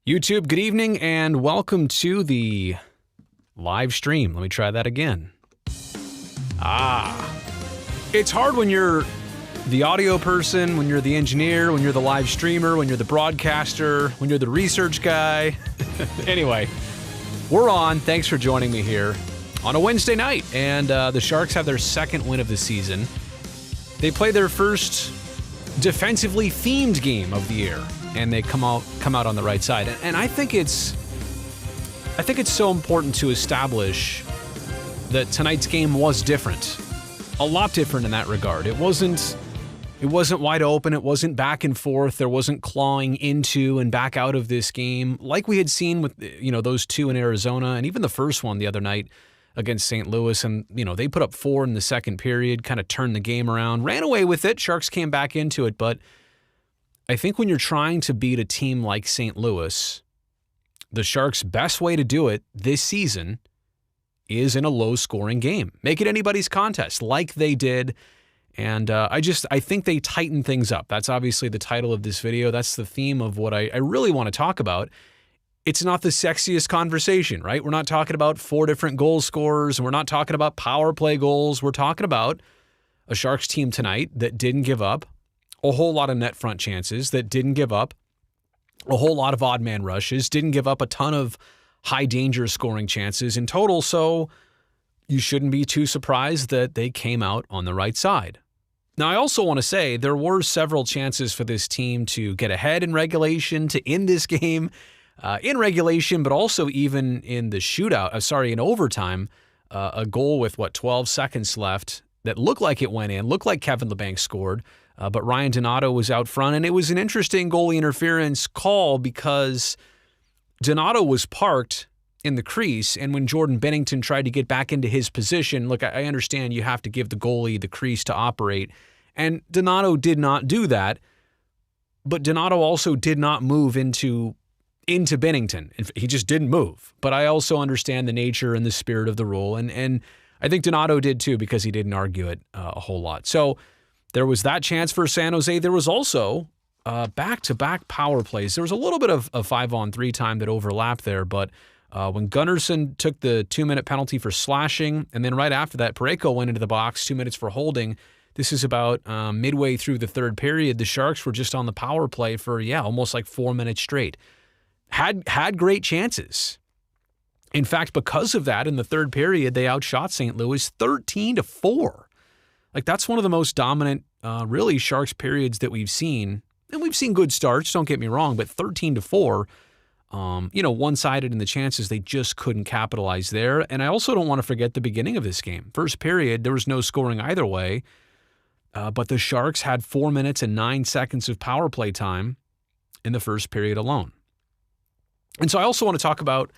YouTube, good evening and welcome to the live stream. Let me try that again. It's hard when you're the audio person, when you're the engineer, when you're the live streamer, when you're the broadcaster, when you're the research guy. Anyway, we're on. Thanks for joining me here on a Wednesday night. And the Sharks have their second win of the season. They play their first defensively themed game of the year, and they come out on the right side. And I think it's so important to establish that tonight's game was different. A lot different in that regard. It wasn't wide open, it wasn't back and forth, there wasn't clawing into and back out of this game like we had seen with those two in Arizona and even the first one the other night against St. Louis. And they put up 4 in the second period, kind of turned the game around, ran away with it. Sharks came back into it, but I think when you're trying to beat a team like St. Louis, the Sharks' best way to do it this season is in a low-scoring game. Make it anybody's contest, like they did. And I think they tightened things up. That's obviously the title of this video. That's the theme of what I really want to talk about. It's not the sexiest conversation, right? We're not talking about 4 different goal scorers, and we're not talking about power play goals. We're talking about a Sharks team tonight that didn't give up a whole lot of net front chances, that didn't give up a whole lot of odd man rushes, didn't give up a ton of high danger scoring chances in total. So you shouldn't be too surprised that they came out on the right side. Now, I also want to say there were several chances for this team to get ahead in regulation, to end this game in regulation, but also even in the shootout, in overtime, a goal with 12 seconds left that looked like it went in, looked like Kevin Labanc scored. But Ryan Donato was out front, and it was an interesting goalie interference call because Donato was parked in the crease, and when Jordan Binnington tried to get back into his position, look, I understand you have to give the goalie the crease to operate, and Donato did not do that, but Donato also did not move into Binnington. He just didn't move. But I also understand the nature and the spirit of the rule, and I think Donato did too because he didn't argue it a whole lot. So there was that chance for San Jose. There was also back-to-back power plays. There was a little bit of 5-on-3 time that overlapped there, but when Gunnarsson took the 2-minute penalty for slashing, and then right after that, Parayko went into the box, 2 minutes for holding. This is about midway through the third period. The Sharks were just on the power play for, almost like 4 minutes straight. Had great chances. In fact, because of that, in the third period, they outshot St. Louis 13-4. Like, that's one of the most dominant, really, Sharks periods that we've seen. And we've seen good starts, don't get me wrong, but 13-4, one-sided in the chances, they just couldn't capitalize there. And I also don't want to forget the beginning of this game. First period, there was no scoring either way, but the Sharks had 4 minutes and 9 seconds of power play time in the first period alone. And so I also want to talk about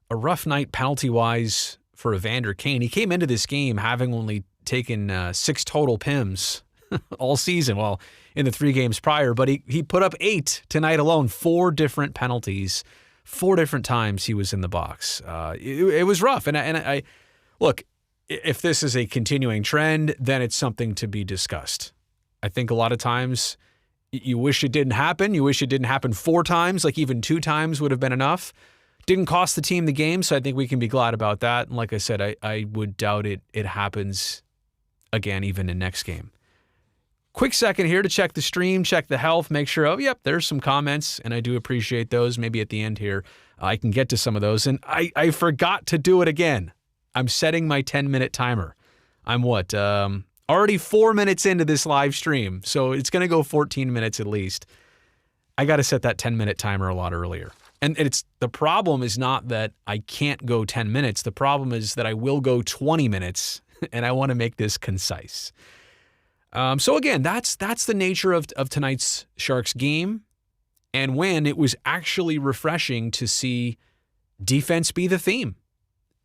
a rough night penalty-wise for Evander Kane. He came into this game having only taken 6 total PIMs all season, well, in the 3 games prior, but he put up 8 tonight alone, 4 different penalties, 4 different times he was in the box. It was rough, and I look, if this is a continuing trend, then it's something to be discussed. I think a lot of times you wish it didn't happen. You wish it didn't happen 4 times, like even 2 times would have been enough. Didn't cost the team the game, so I think we can be glad about that. And like I said, I would doubt it happens again, even in next game. Quick second here to check the stream, check the health, make sure, there's some comments, and I do appreciate those. Maybe at the end here, I can get to some of those. And I forgot to do it again. I'm setting my 10-minute timer. I'm already 4 minutes into this live stream, so it's going to go 14 minutes at least. I got to set that 10-minute timer a lot earlier. And the problem is not that I can't go 10 minutes. The problem is that I will go 20 minutes, and I want to make this concise. So again, that's the nature of tonight's Sharks game. And when it was actually refreshing to see defense be the theme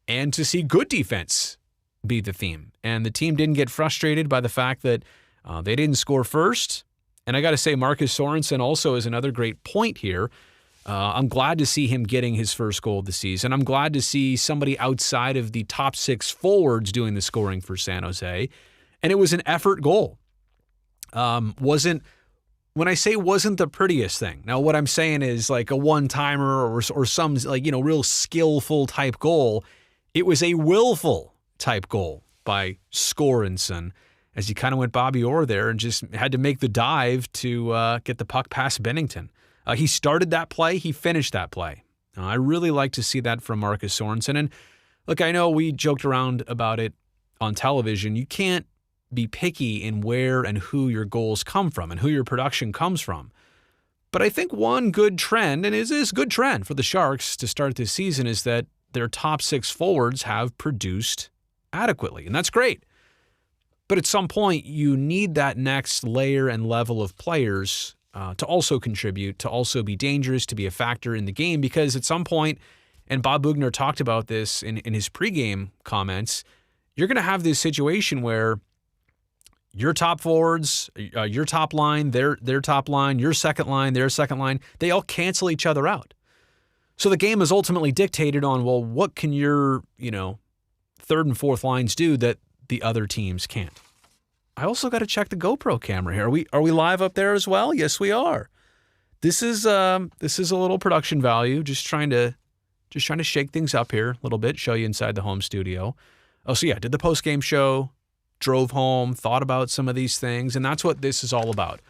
and to see good defense be the theme. And the team didn't get frustrated by the fact that they didn't score first. And I got to say, Marcus Sorensen also is another great point here. I'm glad to see him getting his first goal of the season. I'm glad to see somebody outside of the top 6 forwards doing the scoring for San Jose. And it was an effort goal. Wasn't when I say wasn't the prettiest thing, now what I'm saying is like a one-timer or some like, real skillful type goal. It was a willful type goal by Skorinson as he kind of went Bobby Orr there and just had to make the dive to get the puck past Bennington. He started that play. He finished that play. I really like to see that from Marcus Sorensen. And look, I know we joked around about it on television. You can't be picky in where and who your goals come from and who your production comes from. But I think one good trend, and it is a good trend for the Sharks to start this season, is that their top 6 forwards have produced adequately, and that's great. But at some point, you need that next layer and level of players to also contribute, to also be dangerous, to be a factor in the game, because at some point, and Bob Boughner talked about this in his pregame comments, you're going to have this situation where your top forwards, your top line, their top line, your second line, their second line, they all cancel each other out. So the game is ultimately dictated on, well, what can your, third and fourth lines do that the other teams can't? I also got to check the GoPro camera here. Are we live up there as well? Yes, we are. This is a little production value. Just trying to shake things up here a little bit, show you inside the home studio. Oh, so yeah, did the post-game show, drove home, thought about some of these things, and that's what this is all about.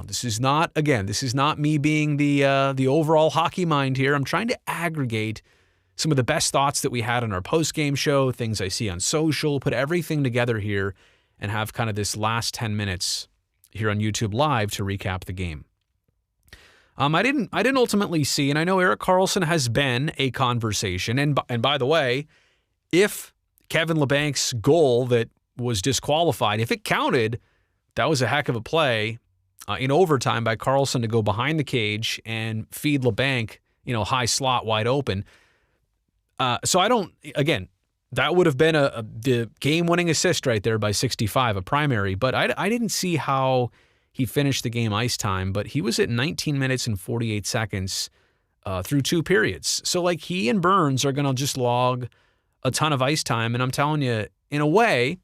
This is not me being the overall hockey mind here. I'm trying to aggregate some of the best thoughts that we had on our post-game show, things I see on social, put everything together here, and have kind of this last 10 minutes here on YouTube Live to recap the game. I didn't ultimately see, and I know Erik Karlsson has been a conversation, and by the way, if Kevin Labank's goal that was disqualified, if it counted, that was a heck of a play in overtime by Karlsson to go behind the cage and feed Labanc, high slot wide open. So that would have been the game-winning assist right there by 65, a primary, but I didn't see how he finished the game ice time, but he was at 19 minutes and 48 seconds through 2 periods. So like he and Burns are going to just log a ton of ice time, and I'm telling you, in a way,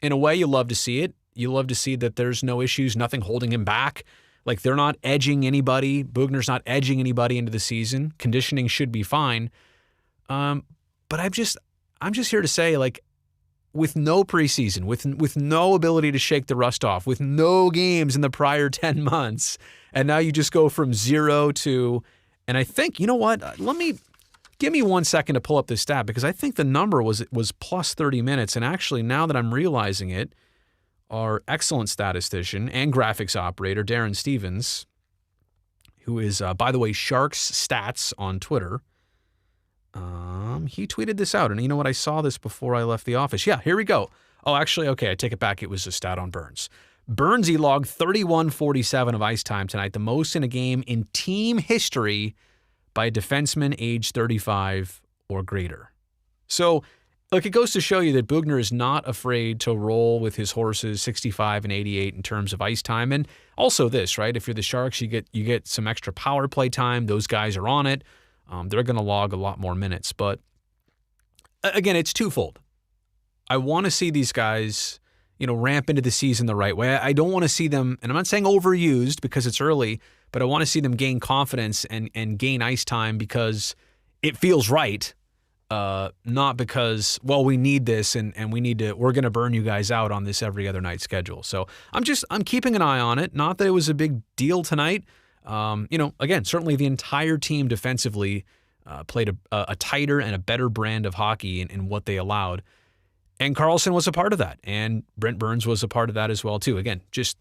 you love to see it. You love to see that there's no issues, nothing holding him back. Like they're not edging anybody. Boughner's not edging anybody into the season. Conditioning should be fine. But I'm just here to say, like, with no preseason, with no ability to shake the rust off, with no games in the prior 10 months, and now you just go from 0 to, and I think, you know what? Give me 1 second to pull up this stat, because I think the number was plus 30 minutes. And actually, now that I'm realizing it, our excellent statistician and graphics operator, Darren Stevens, who is, by the way, Sharks Stats on Twitter, he tweeted this out. And you know what? I saw this before I left the office. Yeah, here we go. Oh, actually, okay, I take it back. It was a stat on Burns. Burnsy logged 31:47 of ice time tonight, the most in a game in team history by a defenseman age 35 or greater. So, look, it goes to show you that Boughner is not afraid to roll with his horses 65 and 88 in terms of ice time. And also this, right? If you're the Sharks, you get some extra power play time. Those guys are on it. They're going to log a lot more minutes. But again, it's twofold. I want to see these guys, ramp into the season the right way. I don't want to see them, and I'm not saying overused because it's early, but I want to see them gain confidence and gain ice time because it feels right, not because, well, we need this and we're going to burn you guys out on this every other night schedule. So I'm keeping an eye on it. Not that it was a big deal tonight. Again, certainly the entire team defensively played a tighter and a better brand of hockey in what they allowed. And Karlsson was a part of that. And Brent Burns was a part of that as well, too. Again, just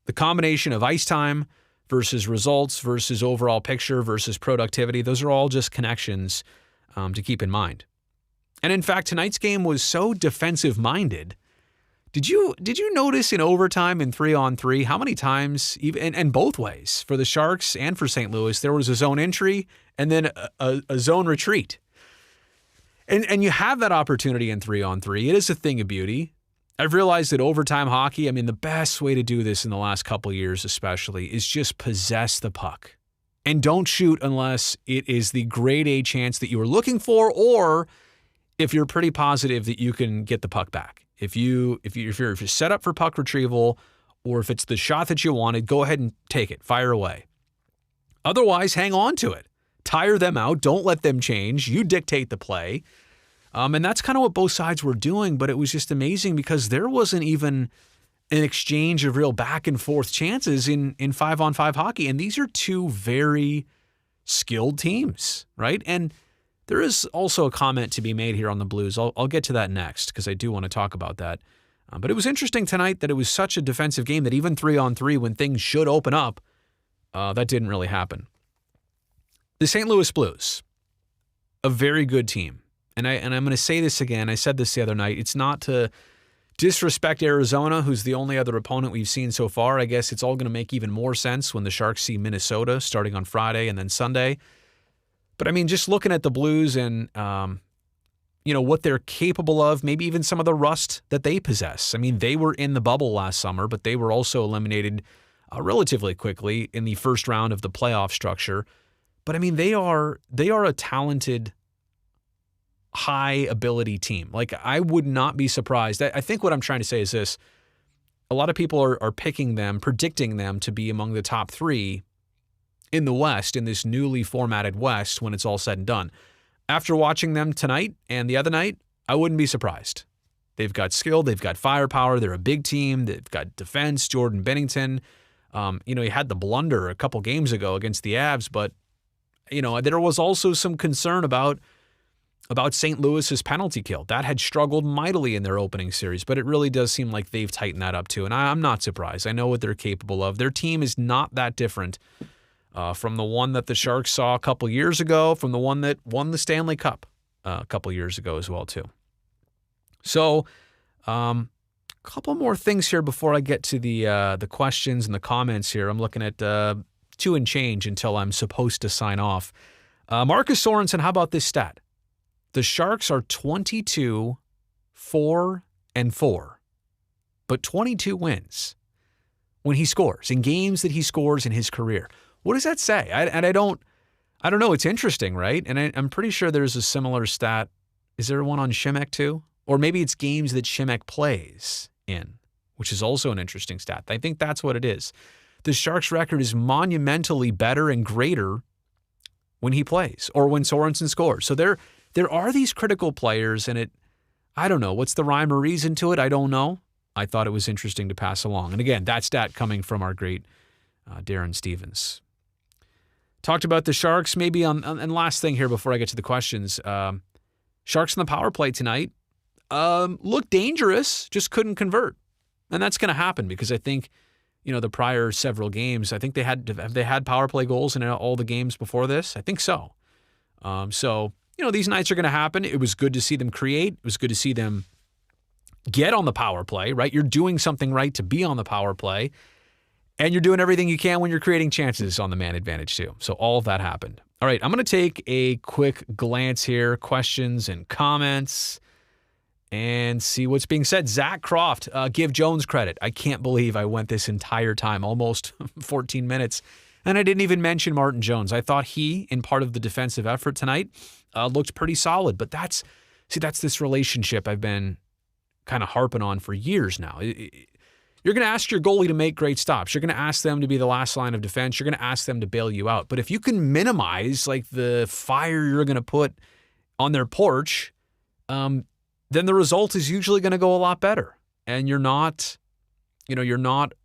the combination of ice time versus results versus overall picture versus productivity. Those are all just connections to keep in mind. And in fact, tonight's game was so defensive-minded. Did you notice in overtime in 3-on-3 how many times, even and both ways, for the Sharks and for St. Louis, there was a zone entry and then a zone retreat? And you have that opportunity in 3-on-3. It is a thing of beauty. I've realized that overtime hockey, the best way to do this in the last couple of years especially is just possess the puck. And don't shoot unless it is the grade A chance that you were looking for, or if you're pretty positive that you can get the puck back. If you're set up for puck retrieval, or if it's the shot that you wanted, go ahead and take it, fire away. Otherwise, hang on to it. Tire them out. Don't let them change. You dictate the play. And that's kind of what both sides were doing, but it was just amazing because there wasn't even an exchange of real back and forth chances in 5-on-5 hockey. And these are two very skilled teams, right? And there is also a comment to be made here on the Blues. I'll get to that next because I do want to talk about that. But it was interesting tonight that it was such a defensive game that even 3-on-3, when things should open up, that didn't really happen. The St. Louis Blues, a very good team. And I'm going to say this again. I said this the other night. It's not to disrespect Arizona, who's the only other opponent we've seen so far. I guess it's all going to make even more sense when the Sharks see Minnesota starting on Friday and then Sunday. But I mean, just looking at the Blues and, what they're capable of, maybe even some of the rust that they possess. I mean, they were in the bubble last summer, but they were also eliminated relatively quickly in the first round of the playoff structure. But I mean, they are a talented, high ability team. Like, I would not be surprised. I think what I'm trying to say is this. A lot of people are picking them, predicting them to be among the top 3 in the West, in this newly formatted West when it's all said and done. After watching them tonight and the other night, I wouldn't be surprised. They've got skill. They've got firepower. They're a big team. They've got defense. Jordan Binnington, he had the blunder a couple games ago against the Avs, but there was also some concern about St. Louis's penalty kill. That had struggled mightily in their opening series, but it really does seem like they've tightened that up too, and I'm not surprised. I know what they're capable of. Their team is not that different from the one that the Sharks saw a couple years ago, from the one that won the Stanley Cup a couple years ago as well too. So, a couple more things here before I get to the questions and the comments here. I'm looking at 2 and change until I'm supposed to sign off. Marcus Sorensen, how about this stat? The Sharks are 22-4-4, but 22 wins when he scores, in games that he scores in his career. What does that say? I don't know. It's interesting, right? And I'm pretty sure there's a similar stat. Is there one on Šimek too? Or maybe it's games that Šimek plays in, which is also an interesting stat. I think that's what it is. The Sharks' record is monumentally better and greater when he plays or when Sorensen scores. So there are these critical players, and I don't know. What's the rhyme or reason to it? I don't know. I thought it was interesting to pass along. And again, that stat coming from our great Darren Stevens. Talked about the Sharks, maybe and last thing here before I get to the questions. Sharks on the power play tonight looked dangerous, just couldn't convert. And that's going to happen because I think, the prior several games, I think have they had power play goals in all the games before this? I think so. These nights are going to happen. It was good to see them create. It was good to see them get on the power play, right? You're doing something right to be on the power play, and you're doing everything you can when you're creating chances on the man advantage too. So all of that happened. All right, I'm going to take a quick glance here, questions and comments, and see what's being said. Zach Croft, give Jones credit. I can't believe I went this entire time, almost 14 minutes, and I didn't even mention Martin Jones. I thought he, in part of the defensive effort tonight, looked pretty solid. But that's this relationship I've been kind of harping on for years now. You're going to ask your goalie to make great stops. You're going to ask them to be the last line of defense. You're going to ask them to bail you out. But if you can minimize the fire you're going to put on their porch, then the result is usually going to go a lot better. And you're not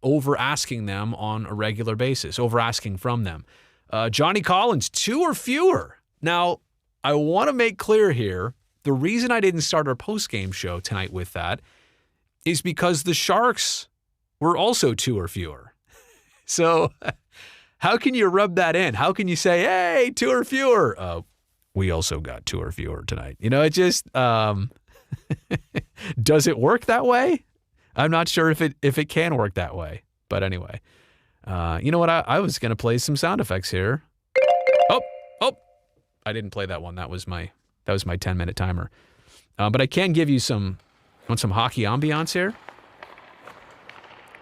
over asking them on a regular basis, over asking from them. Johnny Collins, 2 or fewer. Now, I want to make clear here, the reason I didn't start our post-game show tonight with that is because the Sharks were also 2 or fewer. So how can you rub that in? How can you say, hey, 2 or fewer? We also got 2 or fewer tonight. It just, does it work that way? I'm not sure if it can work that way. But anyway, you know what? I was going to play some sound effects here. Oh, I didn't play that one. That was my 10-minute timer. But I can give you some hockey ambiance here.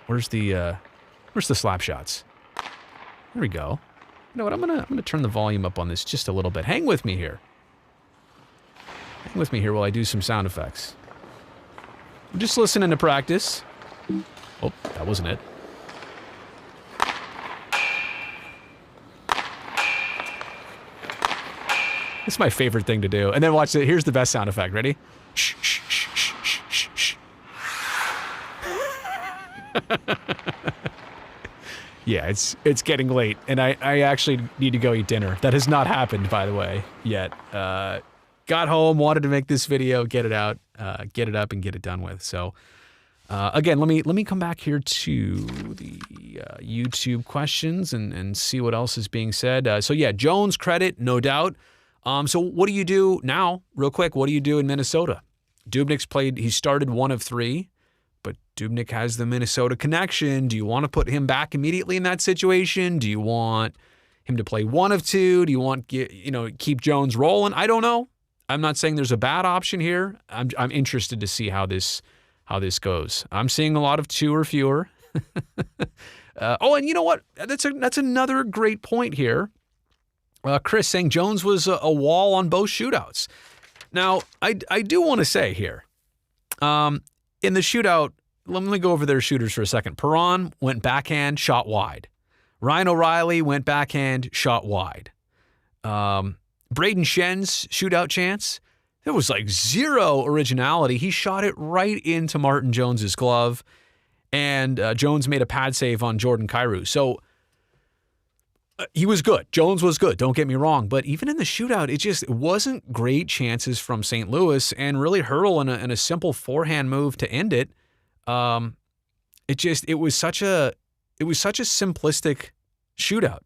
Where's the slap shots? There we go. You know what? I'm gonna turn the volume up on this just a little bit. Hang with me here. Hang with me here while I do some sound effects. I'm just listening to practice. Oh, that wasn't it. It's my favorite thing to do. And then watch it. Here's the best sound effect. Ready? Shh, shh, shh, shh, shh, shh, shh. Yeah, it's getting late, and I actually need to go eat dinner. That has not happened, by the way, yet. Got home, wanted to make this video, get it out, get it up, and get it done with. So, again, let me come back here to the YouTube questions and see what else is being said. So yeah, Jones credit, no doubt. So what do you do now, real quick? What do you do in Minnesota? Dubnyk's played. He started 1 of 3. But Dubnyk has the Minnesota connection. Do you want to put him back immediately in that situation? Do you want him to play 1 of 2? Do you want keep Jones rolling? I don't know. I'm not saying there's a bad option here. I'm interested to see how this goes. I'm seeing a lot of 2 or fewer. And you know what? That's another great point here. Chris saying Jones was a wall on both shootouts. Now I do want to say here. In the shootout, let me go over their shooters for a second. Perron went backhand, shot wide. Ryan O'Reilly went backhand, shot wide. Braden Shen's shootout chance, there was like 0 originality. He shot it right into Martin Jones's glove, and Jones made a pad save on Jordan Kyrou. So he was good. Jones was good, don't get me wrong. But even in the shootout, it wasn't great chances from St. Louis, and really Hurdle in a simple forehand move to end it. It was such a simplistic shootout.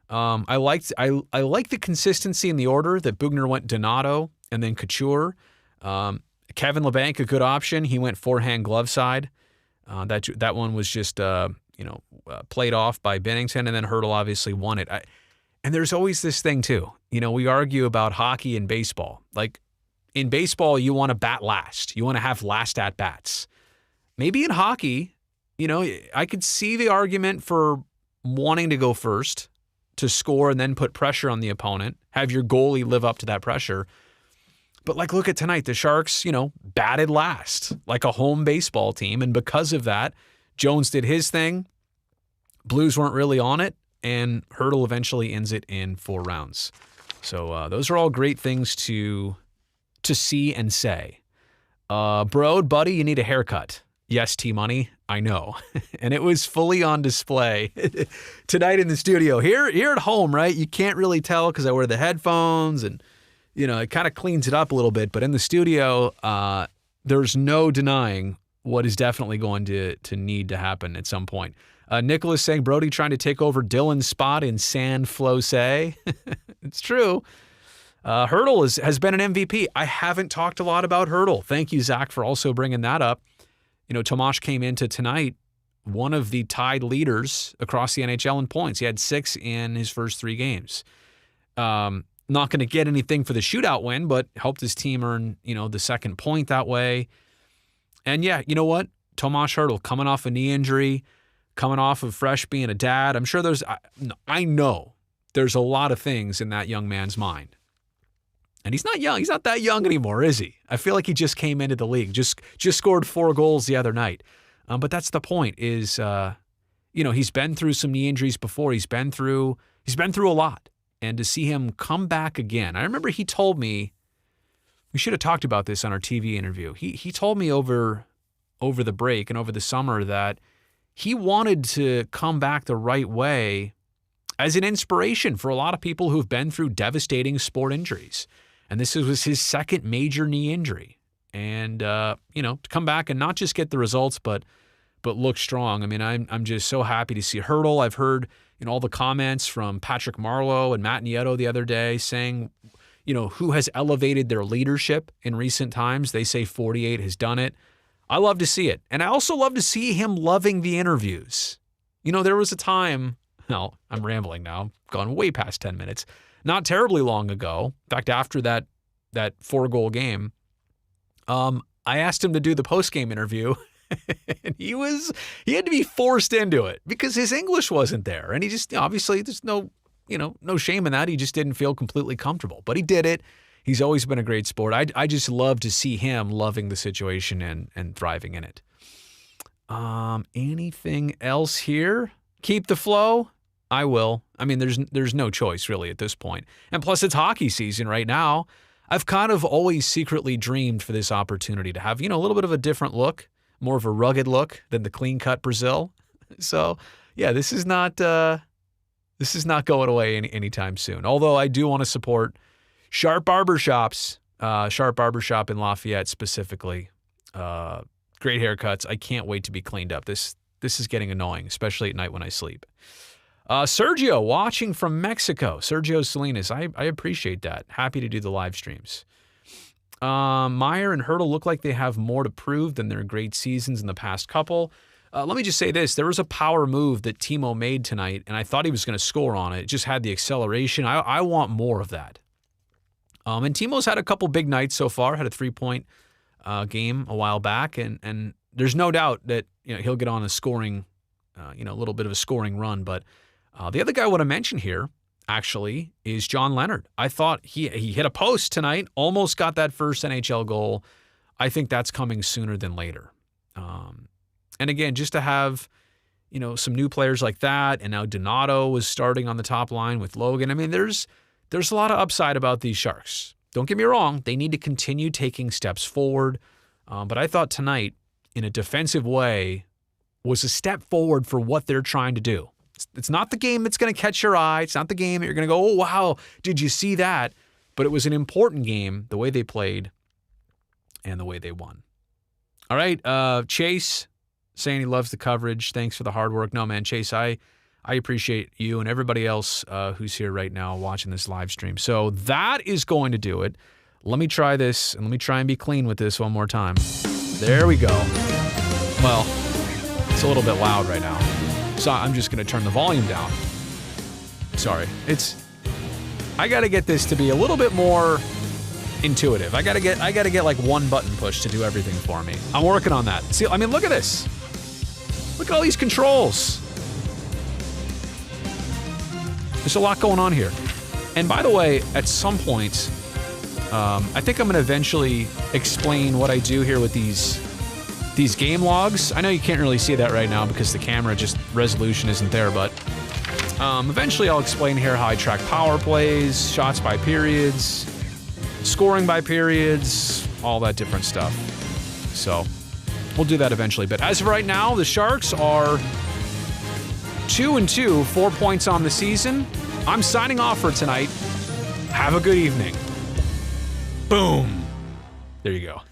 I liked the consistency in the order that Bugner went Donato and then Couture. Kevin LeBanc, a good option. He went forehand glove side. That one was just played off by Bennington, and then Hurdle obviously won it. And there's always this thing too. We argue about hockey and baseball. Like in baseball, you want to bat last. You want to have last at bats. Maybe in hockey, I could see the argument for wanting to go first to score and then put pressure on the opponent, have your goalie live up to that pressure. But look at tonight, the Sharks, batted last like a home baseball team. And because of that, Jones did his thing. Blues weren't really on it, and Hurdle eventually ends it in 4 rounds. So those are all great things to see and say. Brode, buddy, you need a haircut. Yes, T-Money, I know. And it was fully on display tonight in the studio. Here at home, right, you can't really tell because I wear the headphones and, it kind of cleans it up a little bit. But in the studio, there's no denying what is definitely going to need to happen at some point. Nicholas saying, Brody trying to take over Dylan's spot in San Flose. It's true. Hurdle has been an MVP. I haven't talked a lot about Hurdle. Thank you, Zach, for also bringing that up. Tomas came into tonight, one of the tied leaders across the NHL in points. He had 6 in his first 3 games. Not going to get anything for the shootout win, but helped his team earn, the second point that way. And yeah, you know what? Tomas Hurdle coming off a knee injury, coming off of fresh being a dad. I'm sure I know there's a lot of things in that young man's mind. And he's not young. He's not that young anymore, is he? I feel like he just came into the league, just scored 4 goals the other night. But that's the point is, he's been through some knee injuries before. He's been through a lot. And to see him come back again, I remember he told me, we should have talked about this on our TV interview. He told me over the break and over the summer that he wanted to come back the right way as an inspiration for a lot of people who've been through devastating sport injuries. And this was his second major knee injury. And, to come back and not just get the results, but look strong. I mean, I'm just so happy to see Hurdle. I've heard, all the comments from Patrick Marleau and Matt Nieto the other day saying, who has elevated their leadership in recent times. They say 48 has done it. I love to see it. And I also love to see him loving the interviews. There was a time, I'm rambling now, I've gone way past 10 minutes, not terribly long ago. In fact, after that 4-goal game, I asked him to do the post-game interview, and he had to be forced into it because his English wasn't there. And he just, obviously, there's no shame in that. He just didn't feel completely comfortable, but he did it. He's always been a great sport. I just love to see him loving the situation and thriving in it. Anything else here? Keep the flow. I will. I mean, there's no choice really at this point. And plus, it's hockey season right now. I've kind of always secretly dreamed for this opportunity to have, a little bit of a different look, more of a rugged look than the clean-cut Brazil. So, yeah, this is not going away anytime soon. Although I do want to support Sharp Barbershops, Sharp Barbershop in Lafayette specifically. Great haircuts. I can't wait to be cleaned up. This is getting annoying, especially at night when I sleep. Sergio, watching from Mexico. Sergio Salinas. I appreciate that. Happy to do the live streams. Meyer and Hurdle look like they have more to prove than their great seasons in the past couple. Let me just say this. There was a power move that Timo made tonight, and I thought he was going to score on it. It just had the acceleration. I want more of that. And Timo's had a couple big nights so far. Had a 3-point game a while back, and there's no doubt that he'll get on a scoring, a little bit of a scoring run, but the other guy I want to mention here, actually, is John Leonard. I thought he hit a post tonight, almost got that first NHL goal. I think that's coming sooner than later. And again, just to have, some new players like that, and now Donato was starting on the top line with Logan. I mean, there's a lot of upside about these Sharks. Don't get me wrong, they need to continue taking steps forward. But I thought tonight, in a defensive way, was a step forward for what they're trying to do. It's not the game that's going to catch your eye. It's not the game that you're going to go, oh, wow, did you see that? But it was an important game, the way they played and the way they won. All right, Chase saying he loves the coverage. Thanks for the hard work. No, man, Chase, I appreciate you and everybody else who's here right now watching this live stream. So that is going to do it. Let me try this, and let me try and be clean with this one more time. There we go. Well, it's a little bit loud right now. So I'm just going to turn the volume down. Sorry. I got to get this to be a little bit more intuitive. I got to get like one button push to do everything for me. I'm working on that. See, I mean, look at this. Look at all these controls. There's a lot going on here. And by the way, at some point, I think I'm going to eventually explain what I do here with these game logs. I know you can't really see that right now because the camera resolution isn't there, but eventually I'll explain here how I track power plays, shots by periods, scoring by periods, all that different stuff. So we'll do that eventually. But as of right now, the Sharks are 2-2, 4 points on the season. I'm signing off for tonight. Have a good evening. Boom. There you go.